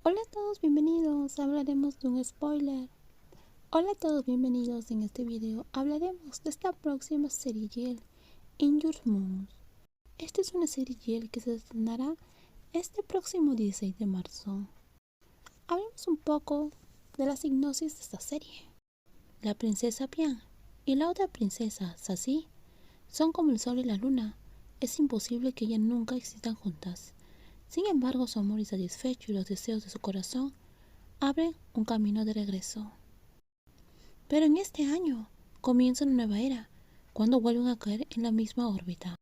Hola a todos, bienvenidos. Hablaremos de un spoiler. Hola a todos, bienvenidos. En este video hablaremos de esta próxima serie Yell, In Your Mood. Esta es una serie Yell que se estrenará este próximo 16 de marzo. Hablemos un poco de la sinopsis de esta serie. La princesa Pian y la otra princesa, Sassy, son como el sol y la luna. Es imposible que ellas nunca existan juntas. Sin embargo, su amor insatisfecho y los deseos de su corazón abren un camino de regreso. Pero en este año comienza una nueva era, cuando vuelven a caer en la misma órbita.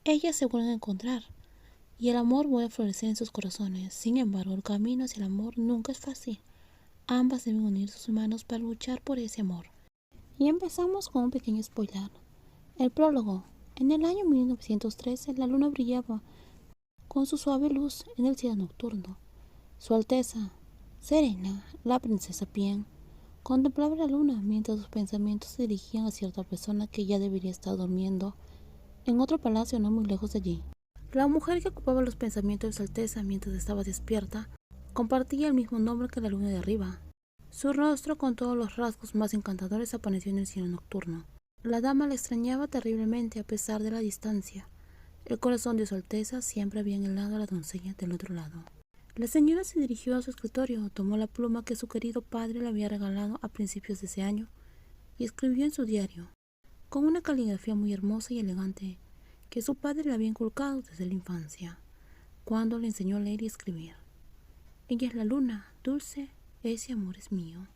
Ellas se vuelven a encontrar y el amor vuelve a florecer en sus corazones. Sin embargo, el camino hacia el amor nunca es fácil. Ambas deben unir sus manos para luchar por ese amor. Y empezamos con un pequeño spoiler. El prólogo. En el año 1913 la luna brillaba con su suave luz en el cielo nocturno. Su Alteza Serena, la princesa Pian, contemplaba la luna mientras sus pensamientos se dirigían a cierta persona que ya debería estar durmiendo en otro palacio no muy lejos de allí. La mujer que ocupaba los pensamientos de Su Alteza mientras estaba despierta compartía el mismo nombre que la luna de arriba. Su rostro, con todos los rasgos más encantadores, apareció en el cielo nocturno. La dama le extrañaba terriblemente a pesar de la distancia. El corazón de Su Alteza siempre había anhelado a la doncella del otro lado. La señora se dirigió a su escritorio, tomó la pluma que su querido padre le había regalado a principios de ese año y escribió en su diario, con una caligrafía muy hermosa y elegante que su padre le había inculcado desde la infancia, cuando le enseñó a leer y escribir. Ella es la luna, dulce, ese amor es mío.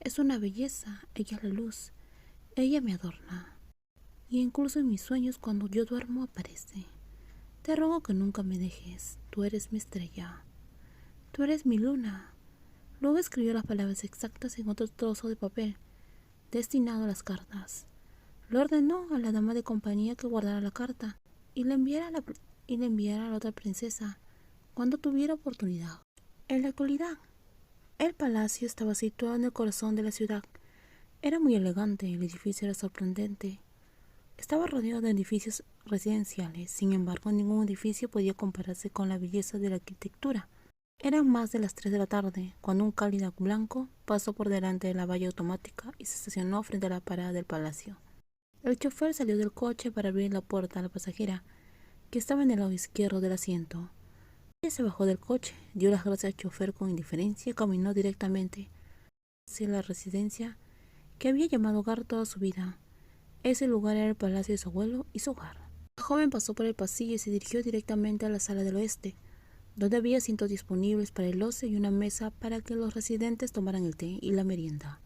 Es una belleza, ella es la luz, ella me adorna. Y incluso en mis sueños cuando yo duermo aparece. Te ruego que nunca me dejes, tú eres mi estrella. Tú eres mi luna. Luego escribió las palabras exactas en otro trozo de papel, destinado a las cartas. Le ordenó a la dama de compañía que guardara la carta y le enviara a la otra princesa cuando tuviera oportunidad. En la actualidad, el palacio estaba situado en el corazón de la ciudad. Era muy elegante, el edificio era sorprendente. Estaba rodeado de edificios residenciales, sin embargo, ningún edificio podía compararse con la belleza de la arquitectura. Eran más de las 3 de la tarde, cuando un Cadillac blanco pasó por delante de la valla automática y se estacionó frente a la parada del palacio. El chofer salió del coche para abrir la puerta a la pasajera, que estaba en el lado izquierdo del asiento. Ella se bajó del coche, dio las gracias al chofer con indiferencia y caminó directamente hacia la residencia que había llamado hogar toda su vida. Ese lugar era el palacio de su abuelo y su hogar. La joven pasó por el pasillo y se dirigió directamente a la sala del oeste, donde había asientos disponibles para el ocio y una mesa para que los residentes tomaran el té y la merienda.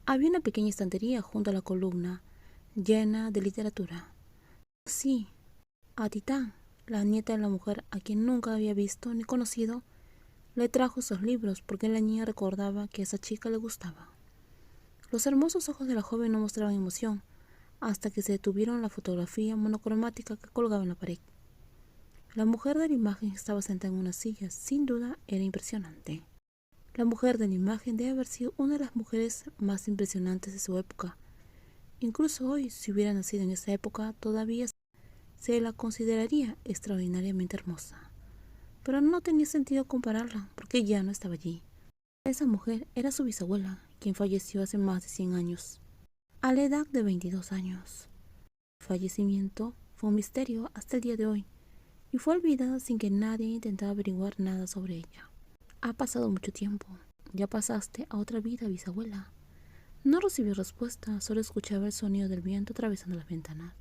Había una pequeña estantería junto a la columna, llena de literatura. Sí, a Titán, la nieta de la mujer a quien nunca había visto ni conocido, le trajo esos libros porque la niña recordaba que a esa chica le gustaba. Los hermosos ojos de la joven no mostraban emoción, hasta que se detuvieron en la fotografía monocromática que colgaba en la pared. La mujer de la imagen estaba sentada en una silla. Sin duda era impresionante. La mujer de la imagen debe haber sido una de las mujeres más impresionantes de su época. Incluso hoy, si hubiera nacido en esa época, todavía se la consideraría extraordinariamente hermosa. Pero no tenía sentido compararla, porque ya no estaba allí. Esa mujer era su bisabuela, quien falleció hace más de 100 años, a la edad de 22 años. Su fallecimiento fue un misterio hasta el día de hoy, y fue olvidada sin que nadie intentara averiguar nada sobre ella. Ha pasado mucho tiempo. Ya pasaste a otra vida, bisabuela. No recibió respuesta, solo escuchaba el sonido del viento atravesando las ventanas.